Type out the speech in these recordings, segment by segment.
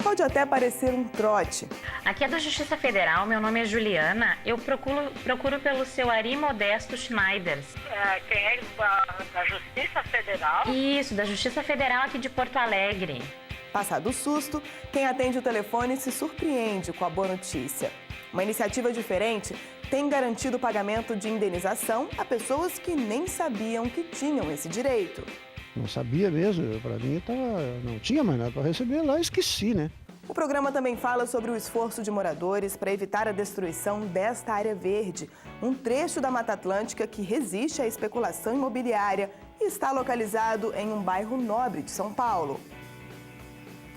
Pode até parecer um trote. Aqui é da Justiça Federal, meu nome é Juliana. Eu procuro pelo seu Ari Modesto Schneiders. Quem é da Justiça Federal? Isso, da Justiça Federal aqui de Porto Alegre. Passado o susto, quem atende o telefone se surpreende com a boa notícia. Uma iniciativa diferente tem garantido o pagamento de indenização a pessoas que nem sabiam que tinham esse direito. Não sabia mesmo, para mim não tinha mais nada para receber lá, esqueci, né? O programa também fala sobre o esforço de moradores para evitar a destruição desta área verde, um trecho da Mata Atlântica que resiste à especulação imobiliária e está localizado em um bairro nobre de São Paulo.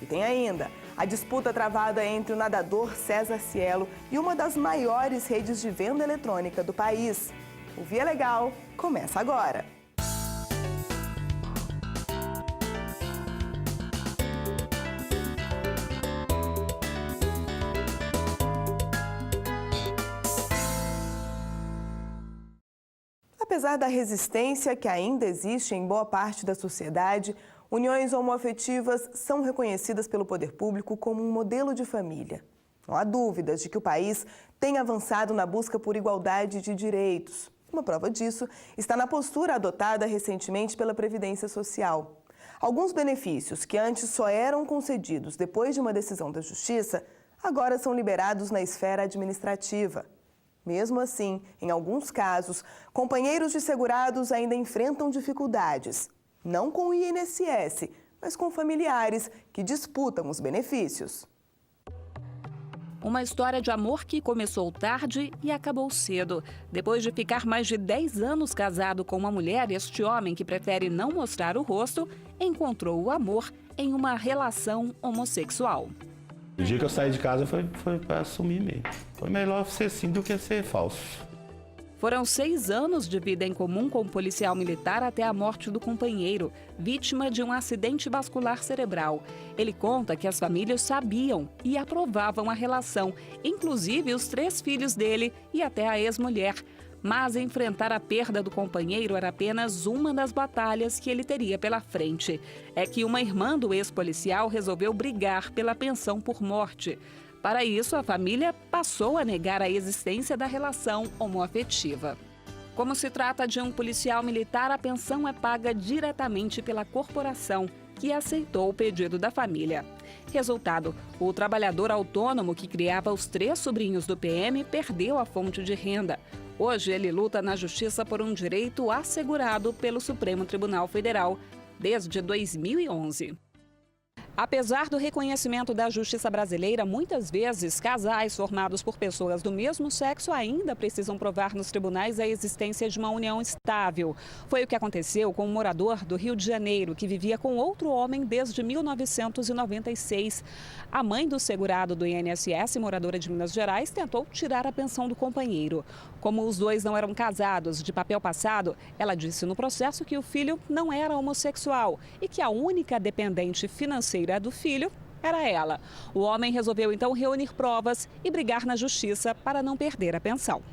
E tem ainda a disputa travada entre o nadador César Cielo e uma das maiores redes de venda eletrônica do país. O Via Legal começa agora. Apesar da resistência que ainda existe em boa parte da sociedade, uniões homoafetivas são reconhecidas pelo poder público como um modelo de família. Não há dúvidas de que o país tem avançado na busca por igualdade de direitos. Uma prova disso está na postura adotada recentemente pela Previdência Social. Alguns benefícios que antes só eram concedidos depois de uma decisão da Justiça, agora são liberados na esfera administrativa. Mesmo assim, em alguns casos, companheiros de segurados ainda enfrentam dificuldades. Não com o INSS, mas com familiares que disputam os benefícios. Uma história de amor que começou tarde e acabou cedo. Depois de ficar mais de 10 anos casado com uma mulher, este homem, que prefere não mostrar o rosto, encontrou o amor em uma relação homossexual. O dia que eu saí de casa foi para assumir mesmo. Foi melhor ser sim do que ser falso. Foram 6 anos de vida em comum com o policial militar até a morte do companheiro, vítima de um acidente vascular cerebral. Ele conta que as famílias sabiam e aprovavam a relação, inclusive os 3 filhos dele e até a ex-mulher. Mas enfrentar a perda do companheiro era apenas uma das batalhas que ele teria pela frente. É que uma irmã do ex-policial resolveu brigar pela pensão por morte. Para isso, a família passou a negar a existência da relação homoafetiva. Como se trata de um policial militar, a pensão é paga diretamente pela corporação, que aceitou o pedido da família. Resultado, o trabalhador autônomo que criava os 3 sobrinhos do PM perdeu a fonte de renda. Hoje, ele luta na justiça por um direito assegurado pelo Supremo Tribunal Federal desde 2011. Apesar do reconhecimento da justiça brasileira, muitas vezes casais formados por pessoas do mesmo sexo ainda precisam provar nos tribunais a existência de uma união estável. Foi o que aconteceu com um morador do Rio de Janeiro, que vivia com outro homem desde 1996. A mãe do segurado do INSS, moradora de Minas Gerais, tentou tirar a pensão do companheiro. Como os dois não eram casados de papel passado, ela disse no processo que o filho não era homossexual e que a única dependente financeira do filho era ela. O homem resolveu então reunir provas e brigar na justiça para não perder a pensão.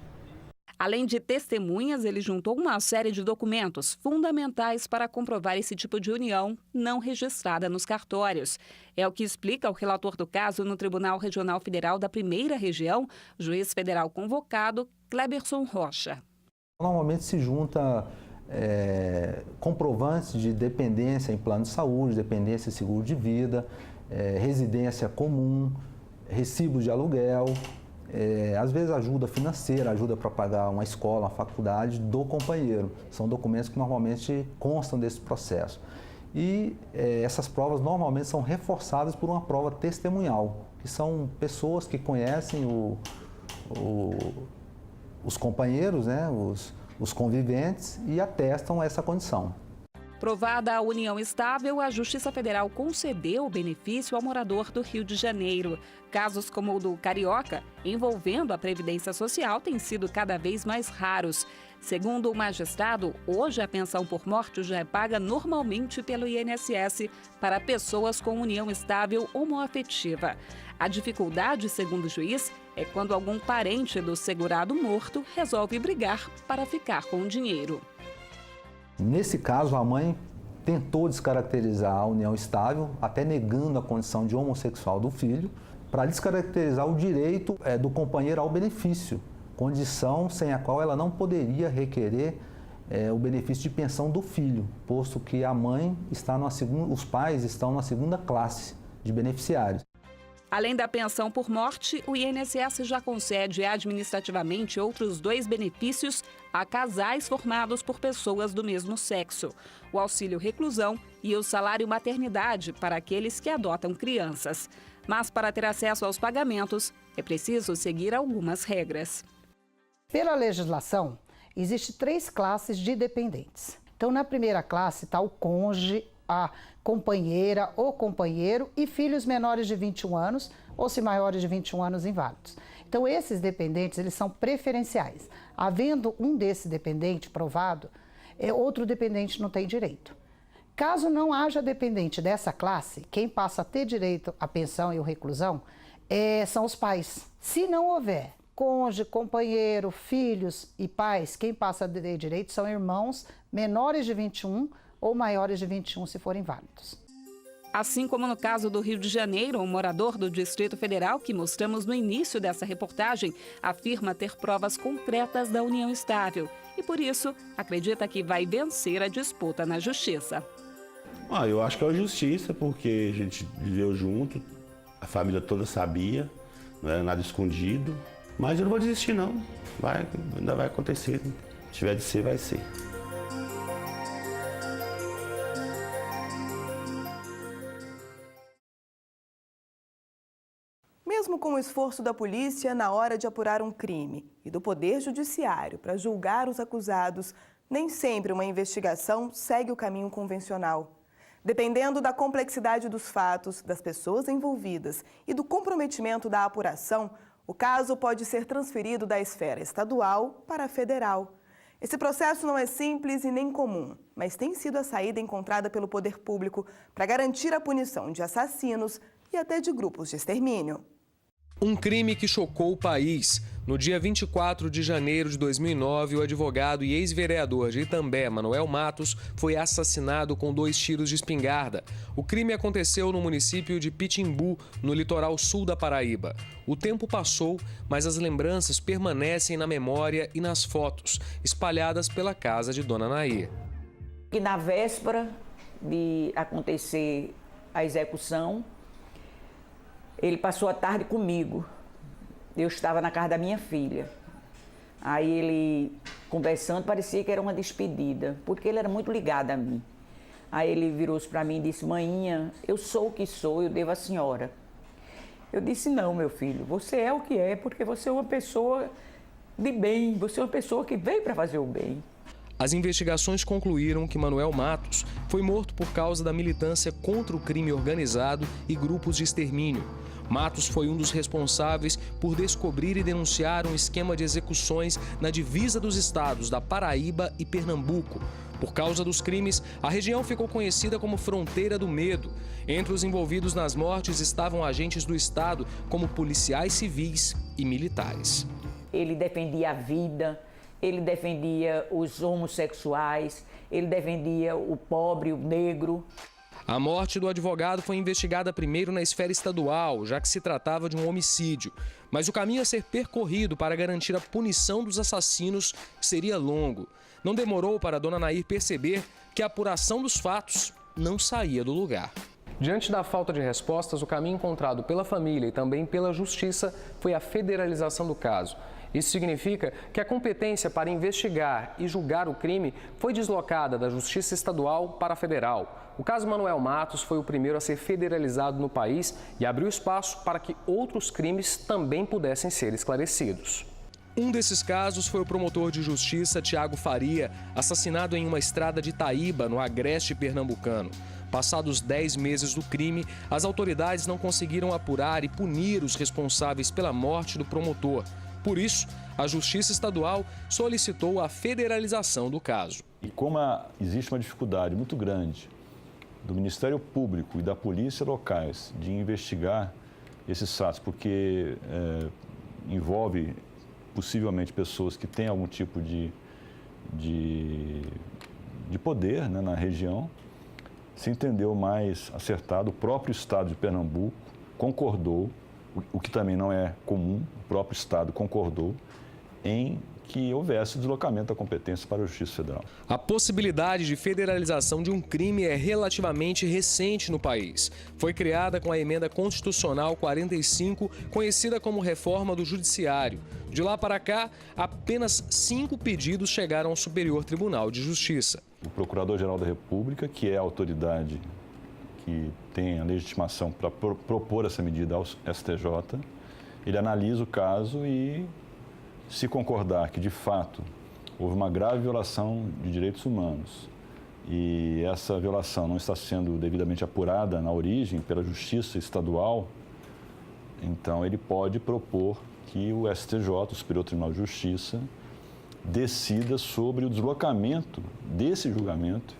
Além de testemunhas, ele juntou uma série de documentos fundamentais para comprovar esse tipo de união não registrada nos cartórios. É o que explica o relator do caso no Tribunal Regional Federal da Primeira Região, juiz federal convocado, Cleberson Rocha. Normalmente se junta comprovantes de dependência em plano de saúde, dependência em seguro de vida, residência comum, recibos de aluguel, às vezes ajuda financeira, ajuda para pagar uma escola, uma faculdade do companheiro. São documentos que normalmente constam desse processo. E essas provas normalmente são reforçadas por uma prova testemunhal, que são pessoas que conhecem os companheiros, né, os conviventes, e atestam essa condição. Provada a união estável, a Justiça Federal concedeu o benefício ao morador do Rio de Janeiro. Casos como o do Carioca, envolvendo a Previdência Social, têm sido cada vez mais raros. Segundo o magistrado, hoje a pensão por morte já é paga normalmente pelo INSS para pessoas com união estável homoafetiva. A dificuldade, segundo o juiz, é quando algum parente do segurado morto resolve brigar para ficar com o dinheiro. Nesse caso, a mãe tentou descaracterizar a união estável, até negando a condição de homossexual do filho, para descaracterizar o direito do companheiro ao benefício, condição sem a qual ela não poderia requerer o benefício de pensão do filho, posto que a mãe está os pais estão na segunda classe de beneficiários. Além da pensão por morte, o INSS já concede administrativamente outros 2 benefícios a casais formados por pessoas do mesmo sexo: o auxílio reclusão e o salário maternidade para aqueles que adotam crianças. Mas para ter acesso aos pagamentos, é preciso seguir algumas regras. Pela legislação, existem 3 classes de dependentes. Então, na primeira classe está o cônjuge, a companheira ou companheiro e filhos menores de 21 anos ou, se maiores de 21 anos, inválidos. Então, esses dependentes, eles são preferenciais. Havendo um desse dependente provado, outro dependente não tem direito. Caso não haja dependente dessa classe, quem passa a ter direito à pensão e à reclusão são os pais. Se não houver cônjuge, companheiro, filhos e pais, quem passa a ter direito são irmãos menores de 21 ou maiores de 21 se forem válidos. Assim como no caso do Rio de Janeiro, um morador do Distrito Federal que mostramos no início dessa reportagem afirma ter provas concretas da união estável e, por isso, acredita que vai vencer a disputa na justiça. Eu acho que é a justiça, porque a gente viveu junto, a família toda sabia, não era nada escondido. Mas eu não vou desistir, não. Ainda vai acontecer. Se tiver de ser, vai ser. Mesmo com o esforço da polícia na hora de apurar um crime e do Poder Judiciário para julgar os acusados, nem sempre uma investigação segue o caminho convencional. Dependendo da complexidade dos fatos, das pessoas envolvidas e do comprometimento da apuração, o caso pode ser transferido da esfera estadual para a federal. Esse processo não é simples e nem comum, mas tem sido a saída encontrada pelo poder público para garantir a punição de assassinos e até de grupos de extermínio. Um crime que chocou o país. No dia 24 de janeiro de 2009, o advogado e ex-vereador de Itambé, Manuel Matos, foi assassinado com 2 tiros de espingarda. O crime aconteceu no município de Pitimbu, no litoral sul da Paraíba. O tempo passou, mas as lembranças permanecem na memória e nas fotos, espalhadas pela casa de Dona Nair. E na véspera de acontecer a execução, ele passou a tarde comigo. Eu estava na casa da minha filha. Aí ele, conversando, parecia que era uma despedida, porque ele era muito ligado a mim. Aí ele virou-se para mim e disse: "Mainha, eu sou o que sou, eu devo à senhora." Eu disse: "Não, meu filho, você é o que é, porque você é uma pessoa de bem, você é uma pessoa que veio para fazer o bem." As investigações concluíram que Manuel Matos foi morto por causa da militância contra o crime organizado e grupos de extermínio. Matos foi um dos responsáveis por descobrir e denunciar um esquema de execuções na divisa dos estados da Paraíba e Pernambuco. Por causa dos crimes, a região ficou conhecida como Fronteira do Medo. Entre os envolvidos nas mortes estavam agentes do estado, como policiais civis e militares. Ele defendia a vida, ele defendia os homossexuais, ele defendia o pobre, o negro. A morte do advogado foi investigada primeiro na esfera estadual, já que se tratava de um homicídio. Mas o caminho a ser percorrido para garantir a punição dos assassinos seria longo. Não demorou para Dona Nair perceber que a apuração dos fatos não saía do lugar. Diante da falta de respostas, o caminho encontrado pela família e também pela justiça foi a federalização do caso. Isso significa que a competência para investigar e julgar o crime foi deslocada da Justiça Estadual para a Federal. O caso Manuel Matos foi o primeiro a ser federalizado no país e abriu espaço para que outros crimes também pudessem ser esclarecidos. Um desses casos foi o promotor de justiça Tiago Faria, assassinado em uma estrada de Itaíba, no agreste pernambucano. Passados 10 meses do crime, as autoridades não conseguiram apurar e punir os responsáveis pela morte do promotor. Por isso, a Justiça Estadual solicitou a federalização do caso. E como existe uma dificuldade muito grande do Ministério Público e da polícia locais de investigar esses fatos, porque envolve possivelmente pessoas que têm algum tipo de poder, né, na região, se entendeu mais acertado, o próprio Estado de Pernambuco concordou, o que também não é comum, o próprio Estado concordou em que houvesse deslocamento da competência para a Justiça Federal. A possibilidade de federalização de um crime é relativamente recente no país. Foi criada com a Emenda Constitucional 45, conhecida como Reforma do Judiciário. De lá para cá, apenas 5 pedidos chegaram ao Superior Tribunal de Justiça. O Procurador-Geral da República, que é a autoridade que tem a legitimação para propor essa medida ao STJ, ele analisa o caso e, se concordar que, de fato, houve uma grave violação de direitos humanos e essa violação não está sendo devidamente apurada na origem pela Justiça Estadual, então ele pode propor que o STJ, o Superior Tribunal de Justiça, decida sobre o deslocamento desse julgamento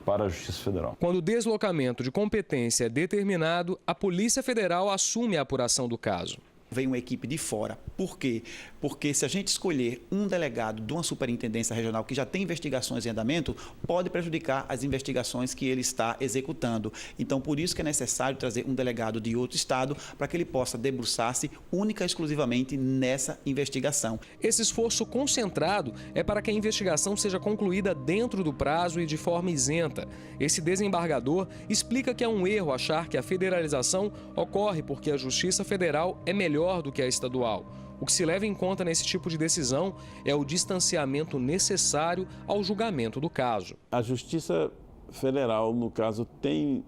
para a Justiça Federal. Quando o deslocamento de competência é determinado, a Polícia Federal assume a apuração do caso. Vem uma equipe de fora. Por quê? Porque se a gente escolher um delegado de uma superintendência regional que já tem investigações em andamento, pode prejudicar as investigações que ele está executando. Então, por isso que é necessário trazer um delegado de outro estado para que ele possa debruçar-se única e exclusivamente nessa investigação. Esse esforço concentrado é para que a investigação seja concluída dentro do prazo e de forma isenta. Esse desembargador explica que é um erro achar que a federalização ocorre porque a Justiça Federal é melhor do que a estadual. O que se leva em conta nesse tipo de decisão é o distanciamento necessário ao julgamento do caso. A Justiça Federal, no caso, tem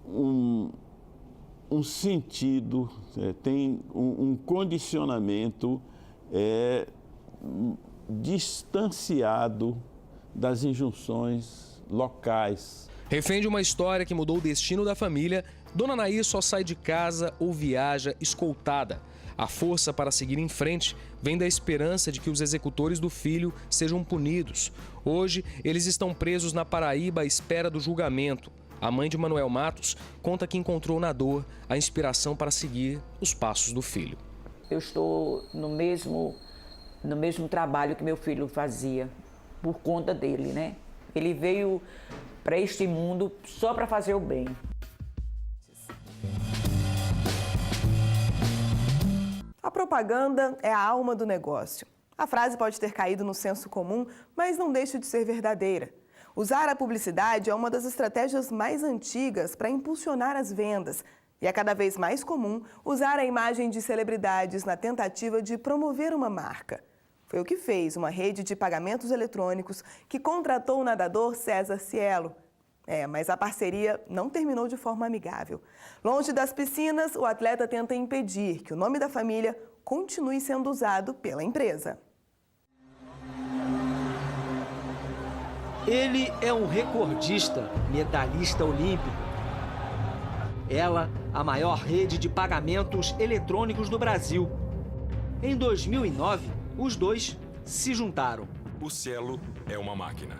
um sentido, tem um condicionamento distanciado das injunções locais. Refém de uma história que mudou o destino da família, Dona Nair só sai de casa ou viaja escoltada. A força para seguir em frente vem da esperança de que os executores do filho sejam punidos. Hoje, eles estão presos na Paraíba à espera do julgamento. A mãe de Manuel Matos conta que encontrou na dor a inspiração para seguir os passos do filho. Eu estou no mesmo trabalho que meu filho fazia, por conta dele, né? Ele veio para este mundo só para fazer o bem. A propaganda é a alma do negócio. A frase pode ter caído no senso comum, mas não deixa de ser verdadeira. Usar a publicidade é uma das estratégias mais antigas para impulsionar as vendas. E é cada vez mais comum usar a imagem de celebridades na tentativa de promover uma marca. Foi o que fez uma rede de pagamentos eletrônicos que contratou o nadador César Cielo. Mas a parceria não terminou de forma amigável. Longe das piscinas, o atleta tenta impedir que o nome da família continue sendo usado pela empresa. Ele é um recordista, medalhista olímpico. Ela, a maior rede de pagamentos eletrônicos do Brasil. Em 2009, os dois se juntaram. O Cielo é uma máquina.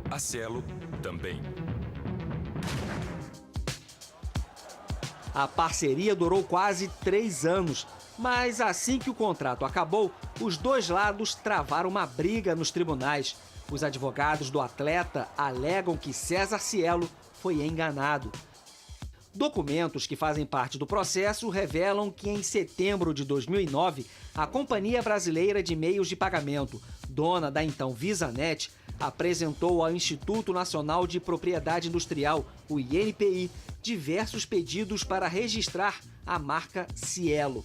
A Cielo também. A parceria durou quase 3 anos, mas assim que o contrato acabou, os dois lados travaram uma briga nos tribunais. Os advogados do atleta alegam que César Cielo foi enganado. Documentos que fazem parte do processo revelam que em setembro de 2009, a Companhia Brasileira de Meios de Pagamento, dona da então VisaNet, apresentou ao Instituto Nacional de Propriedade Industrial, o INPI, diversos pedidos para registrar a marca Cielo.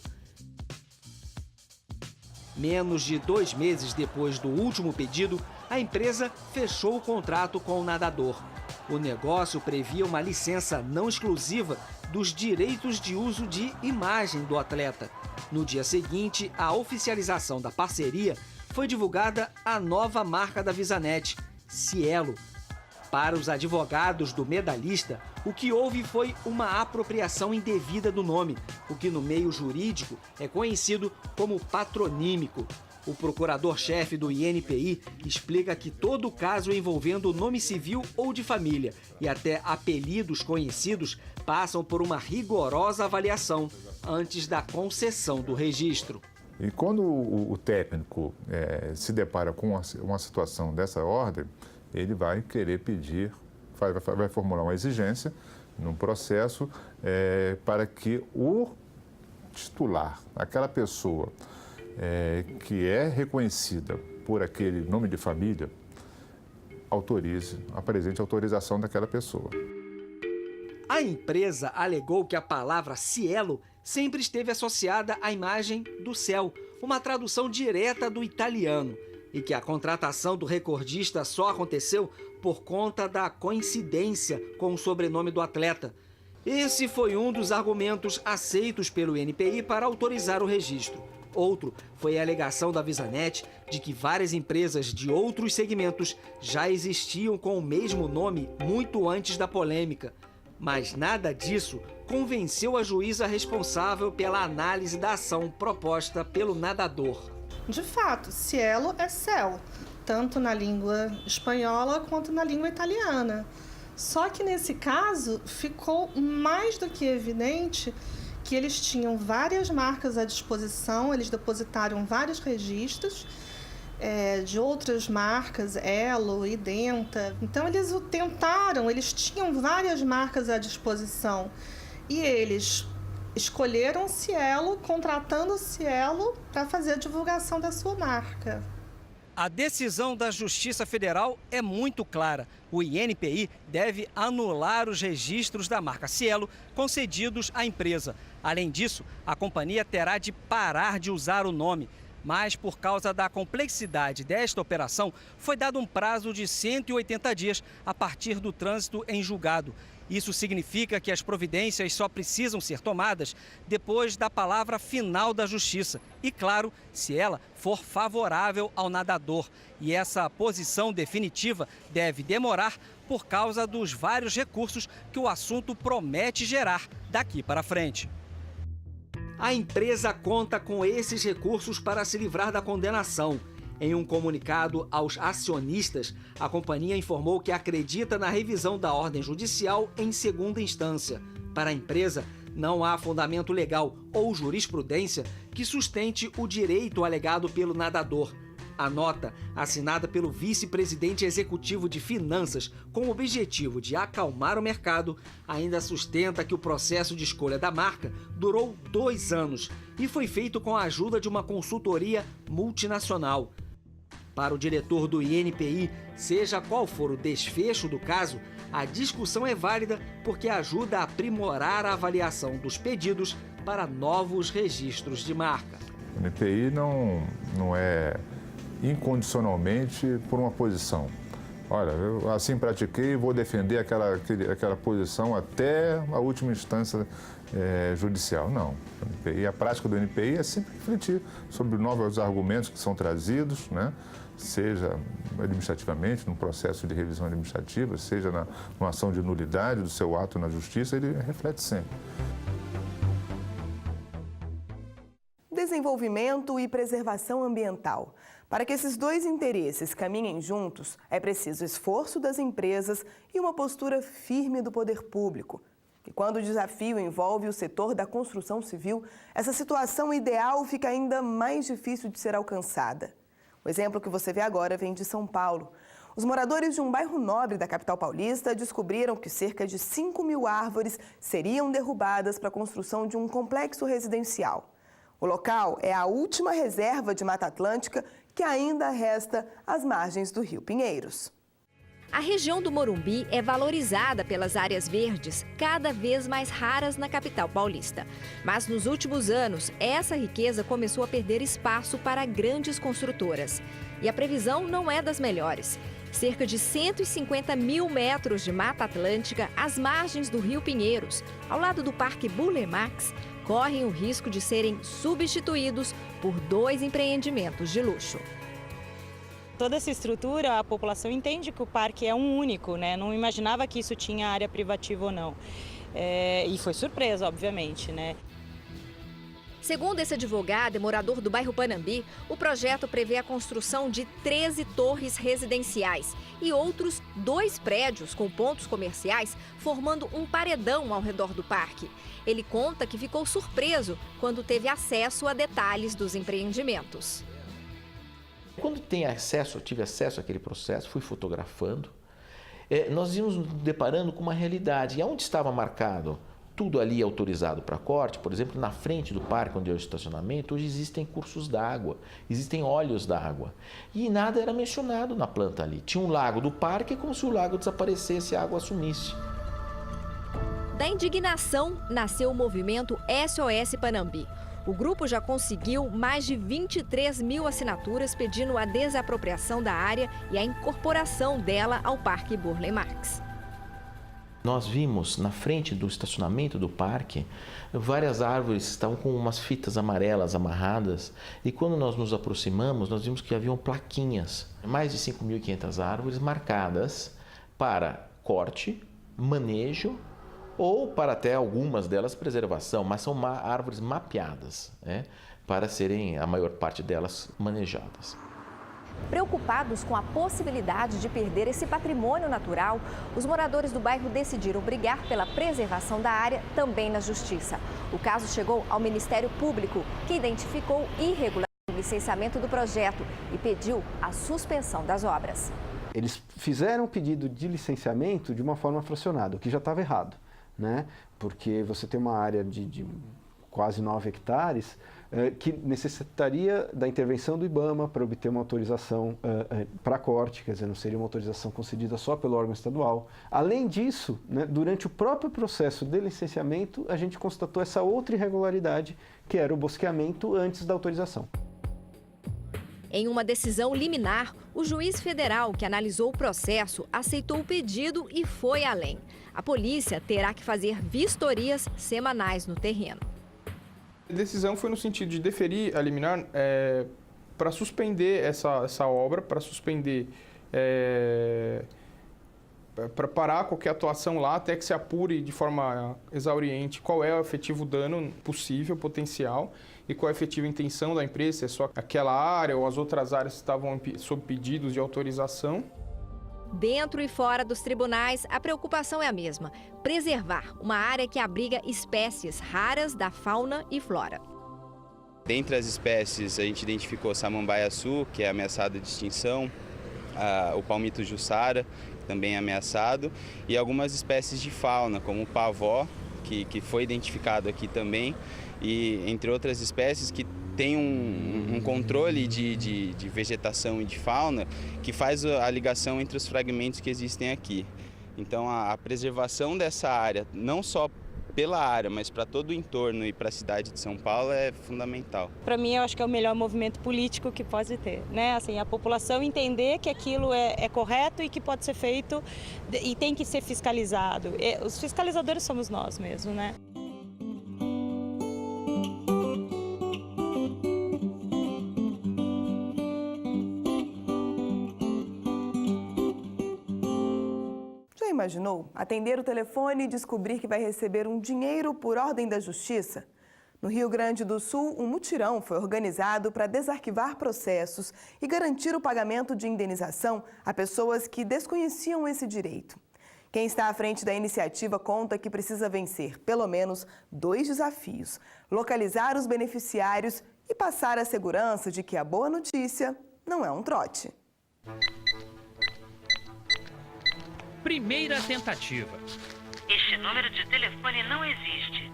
Menos de 2 meses depois do último pedido, a empresa fechou o contrato com o nadador. O negócio previa uma licença não exclusiva dos direitos de uso de imagem do atleta. No dia seguinte, à oficialização da parceria, foi divulgada a nova marca da VisaNet, Cielo. Para os advogados do medalhista, o que houve foi uma apropriação indevida do nome, o que no meio jurídico é conhecido como patronímico. O procurador-chefe do INPI explica que todo caso envolvendo nome civil ou de família e até apelidos conhecidos passam por uma rigorosa avaliação antes da concessão do registro. E quando o técnico se depara com uma situação dessa ordem, ele vai querer pedir, vai formular uma exigência num processo para que o titular, aquela pessoa que é reconhecida por aquele nome de família, apresente autorização daquela pessoa. A empresa alegou que a palavra cielo sempre esteve associada à imagem do céu, uma tradução direta do italiano, e que a contratação do recordista só aconteceu por conta da coincidência com o sobrenome do atleta. Esse foi um dos argumentos aceitos pelo INPI para autorizar o registro. Outro foi a alegação da Visanet de que várias empresas de outros segmentos já existiam com o mesmo nome muito antes da polêmica. Mas nada disso convenceu a juíza responsável pela análise da ação proposta pelo nadador. De fato, cielo é céu, tanto na língua espanhola quanto na língua italiana. Só que nesse caso ficou mais do que evidente que eles tinham várias marcas à disposição, eles depositaram vários registros de outras marcas, Elo, Identa. Então eles eles tinham várias marcas à disposição e eles escolheram Cielo, contratando Cielo para fazer a divulgação da sua marca. A decisão da Justiça Federal é muito clara. O INPI deve anular os registros da marca Cielo concedidos à empresa. Além disso, a companhia terá de parar de usar o nome. Mas, por causa da complexidade desta operação, foi dado um prazo de 180 dias a partir do trânsito em julgado. Isso significa que as providências só precisam ser tomadas depois da palavra final da Justiça. E, claro, se ela for favorável ao nadador. E essa posição definitiva deve demorar por causa dos vários recursos que o assunto promete gerar daqui para frente. A empresa conta com esses recursos para se livrar da condenação. Em um comunicado aos acionistas, a companhia informou que acredita na revisão da ordem judicial em segunda instância. Para a empresa, não há fundamento legal ou jurisprudência que sustente o direito alegado pelo nadador. A nota, assinada pelo vice-presidente executivo de Finanças com o objetivo de acalmar o mercado, ainda sustenta que o processo de escolha da marca durou 2 anos e foi feito com a ajuda de uma consultoria multinacional. Para o diretor do INPI, seja qual for o desfecho do caso, a discussão é válida porque ajuda a aprimorar a avaliação dos pedidos para novos registros de marca. O INPI não é incondicionalmente por uma posição. Olha, eu assim pratiquei e vou defender aquela posição até a última instância judicial. Não. A prática do INPI é sempre refletir sobre novos argumentos que são trazidos, né? Seja administrativamente, num processo de revisão administrativa, seja numa ação de nulidade do seu ato na justiça, ele reflete sempre. Desenvolvimento e preservação ambiental. Para que esses dois interesses caminhem juntos, é preciso esforço das empresas e uma postura firme do poder público. E quando o desafio envolve o setor da construção civil, essa situação ideal fica ainda mais difícil de ser alcançada. O exemplo que você vê agora vem de São Paulo. Os moradores de um bairro nobre da capital paulista descobriram que cerca de 5.000 árvores seriam derrubadas para a construção de um complexo residencial. O local é a última reserva de Mata Atlântica que ainda resta às margens do Rio Pinheiros. A região do Morumbi é valorizada pelas áreas verdes, cada vez mais raras na capital paulista. Mas nos últimos anos, essa riqueza começou a perder espaço para grandes construtoras. E a previsão não é das melhores. Cerca de 150 mil metros de Mata Atlântica às margens do Rio Pinheiros, ao lado do Parque Bulemax, correm o risco de serem substituídos por 2 empreendimentos de luxo. Toda essa estrutura, a população entende que o parque é um único, né? Não imaginava que isso tinha área privativa ou não. E foi surpresa, obviamente, né? Segundo esse advogado e morador do bairro Panambi, o projeto prevê a construção de 13 torres residenciais e outros 2 prédios com pontos comerciais, formando um paredão ao redor do parque. Ele conta que ficou surpreso quando teve acesso a detalhes dos empreendimentos. Quando tive acesso àquele processo, fui fotografando, nós íamos nos deparando com uma realidade. E onde estava marcado tudo ali autorizado para corte, por exemplo, na frente do parque onde é o estacionamento, hoje existem cursos d'água, existem olhos d'água. E nada era mencionado na planta ali. Tinha um lago do parque, como se o lago desaparecesse e a água sumisse. Da indignação nasceu o movimento SOS Panambi. O grupo já conseguiu mais de 23 mil assinaturas pedindo a desapropriação da área e a incorporação dela ao Parque Burle Marx. Nós vimos na frente do estacionamento do parque várias árvores que estavam com umas fitas amarelas amarradas e quando nós nos aproximamos nós vimos que haviam plaquinhas, mais de 5.500 árvores marcadas para corte, manejo ou para até algumas delas preservação, mas são árvores mapeadas, para serem a maior parte delas manejadas. Preocupados com a possibilidade de perder esse patrimônio natural, os moradores do bairro decidiram brigar pela preservação da área também na Justiça. O caso chegou ao Ministério Público, que identificou irregularidade no licenciamento do projeto e pediu a suspensão das obras. Eles fizeram o pedido de licenciamento de uma forma fracionada, o que já estava errado, né? Porque você tem uma área de quase 9 hectares, que necessitaria da intervenção do IBAMA para obter uma autorização para corte, quer dizer, não seria uma autorização concedida só pelo órgão estadual. Além disso, né, durante o próprio processo de licenciamento, a gente constatou essa outra irregularidade, que era o bosqueamento antes da autorização. Em uma decisão liminar, o juiz federal que analisou o processo aceitou o pedido e foi além. A polícia terá que fazer vistorias semanais no terreno. A decisão foi no sentido de deferir a liminar para suspender essa obra, para suspender, para parar qualquer atuação lá, até que se apure de forma exauriente qual é o efetivo dano possível, potencial, e qual é a efetiva intenção da empresa, se é só aquela área ou as outras áreas que estavam sob pedidos de autorização. Dentro e fora dos tribunais, a preocupação é a mesma: preservar uma área que abriga espécies raras da fauna e flora. Dentre as espécies, a gente identificou a samambaia-açu, que é ameaçada de extinção, o palmito jussara, também é ameaçado, e algumas espécies de fauna, como o pavó, que foi identificado aqui também, e entre outras espécies que tem um controle de vegetação e de fauna que faz a ligação entre os fragmentos que existem aqui. Então a preservação dessa área, não só pela área, mas para todo o entorno e para a cidade de São Paulo é fundamental. Para mim, eu acho que é o melhor movimento político que pode ter, né? Assim, a população entender que aquilo é correto e que pode ser feito e tem que ser fiscalizado. Os fiscalizadores somos nós mesmos, né? Imaginou atender o telefone e descobrir que vai receber um dinheiro por ordem da Justiça? No Rio Grande do Sul, um mutirão foi organizado para desarquivar processos e garantir o pagamento de indenização a pessoas que desconheciam esse direito. Quem está à frente da iniciativa conta que precisa vencer pelo menos 2 desafios: localizar os beneficiários e passar a segurança de que a boa notícia não é um trote. Primeira tentativa. Este número de telefone não existe.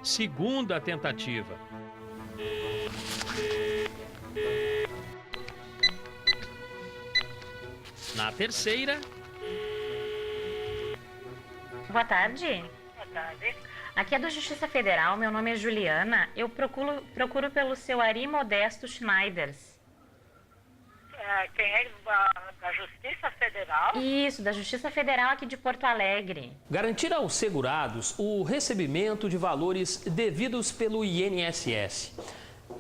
Segunda tentativa. Na terceira. Boa tarde. Boa tarde. Aqui é do Justiça Federal, meu nome é Juliana. Eu procuro pelo seu Ari Modesto Schneiders. Quem é da Justiça Federal? Isso, da Justiça Federal aqui de Porto Alegre. Garantir aos segurados o recebimento de valores devidos pelo INSS.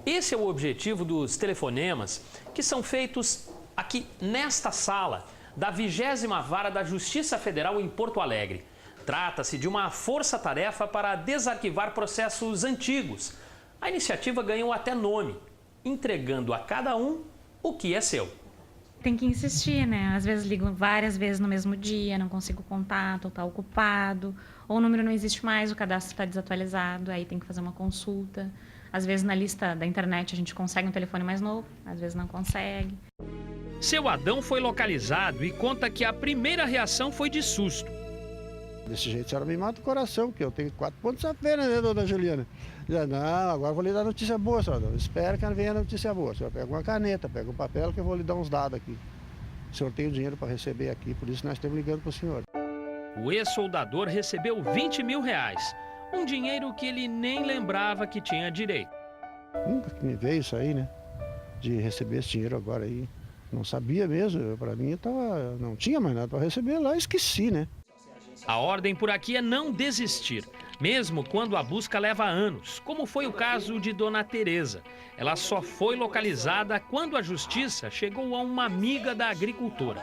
Esse é o objetivo dos telefonemas que são feitos aqui nesta sala da 20ª Vara da Justiça Federal em Porto Alegre. Trata-se de uma força-tarefa para desarquivar processos antigos. A iniciativa ganhou até nome, entregando a cada um o que é seu. Tem que insistir, né? Às vezes ligo várias vezes no mesmo dia, não consigo contato, ou está ocupado, ou o número não existe mais, o cadastro está desatualizado, aí tem que fazer uma consulta. Às vezes na lista da internet a gente consegue um telefone mais novo, às vezes não consegue. Seu Adão foi localizado e conta que a primeira reação foi de susto. Desse jeito a senhora me mata o coração, porque eu tenho 4 pontos a pena, né, dona Juliana? Não, agora vou lhe dar notícia boa, senhora. Espera que venha a notícia boa. A senhora pega uma caneta, pega um papel que eu vou lhe dar uns dados aqui. O senhor tem o dinheiro para receber aqui, por isso nós estamos ligando para o senhor. O ex-soldador recebeu R$20 mil, um dinheiro que ele nem lembrava que tinha direito. Nunca que me veio isso aí, né? De receber esse dinheiro agora aí. Não sabia mesmo, para mim não tinha mais nada para receber lá, esqueci, né? A ordem por aqui é não desistir, mesmo quando a busca leva anos, como foi o caso de Dona Tereza. Ela só foi localizada quando a justiça chegou a uma amiga da agricultora.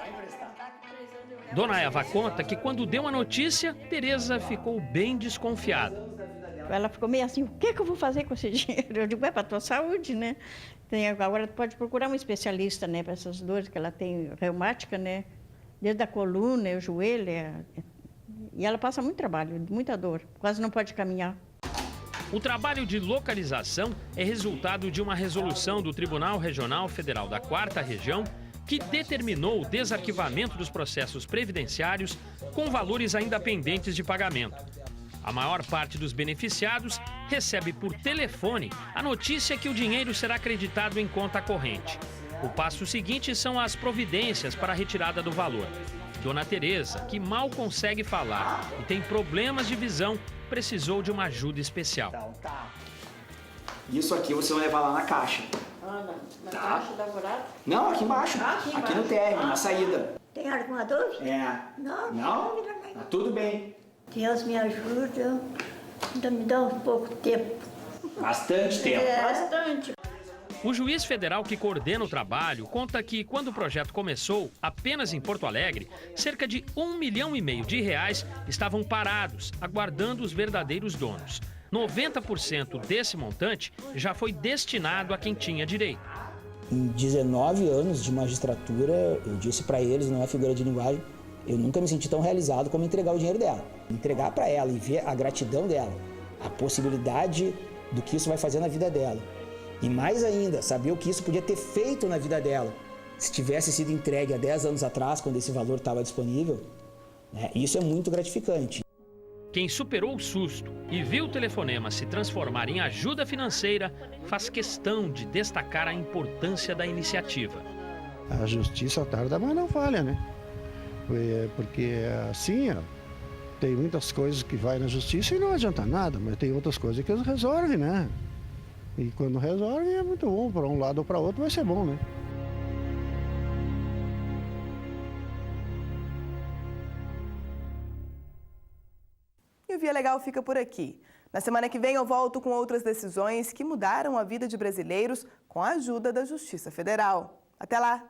Dona Eva conta que quando deu a notícia, Tereza ficou bem desconfiada. Ela ficou meio assim, o que eu vou fazer com esse dinheiro? Eu digo, é para a tua saúde, né? Agora tu pode procurar um especialista, né, para essas dores que ela tem, reumática, né? Desde a coluna, o joelho, e ela passa muito trabalho, muita dor, quase não pode caminhar. O trabalho de localização é resultado de uma resolução do Tribunal Regional Federal da 4ª Região que determinou o desarquivamento dos processos previdenciários com valores ainda pendentes de pagamento. A maior parte dos beneficiados recebe por telefone a notícia que o dinheiro será acreditado em conta corrente. O passo seguinte são as providências para a retirada do valor. Dona Tereza, que mal consegue falar e tem problemas de visão, precisou de uma ajuda especial. Isso aqui você vai levar lá na caixa. Na caixa da Alvorada? Não, aqui embaixo. Aqui no térreo, na saída. Tem alguma dúvida? Não? Não? Tá tudo bem. Deus me ajuda, ainda me dá um pouco de tempo. Bastante tempo. Bastante. O juiz federal que coordena o trabalho conta que, quando o projeto começou, apenas em Porto Alegre, cerca de R$1,5 milhão estavam parados, aguardando os verdadeiros donos. 90% desse montante já foi destinado a quem tinha direito. Em 19 anos de magistratura, eu disse para eles, não é figura de linguagem, eu nunca me senti tão realizado como entregar o dinheiro dela. Entregar para ela e ver a gratidão dela, a possibilidade do que isso vai fazer na vida dela. E mais ainda, saber o que isso podia ter feito na vida dela se tivesse sido entregue há 10 anos atrás, quando esse valor estava disponível. Isso é muito gratificante. Quem superou o susto e viu o telefonema se transformar em ajuda financeira faz questão de destacar a importância da iniciativa. A justiça tarda, mas não falha, né? Porque assim, tem muitas coisas que vai na justiça e não adianta nada, mas tem outras coisas que eles resolvem, né? E quando resolvem é muito bom, para um lado ou para outro vai ser bom, né? E o Via Legal fica por aqui. Na semana que vem eu volto com outras decisões que mudaram a vida de brasileiros com a ajuda da Justiça Federal. Até lá!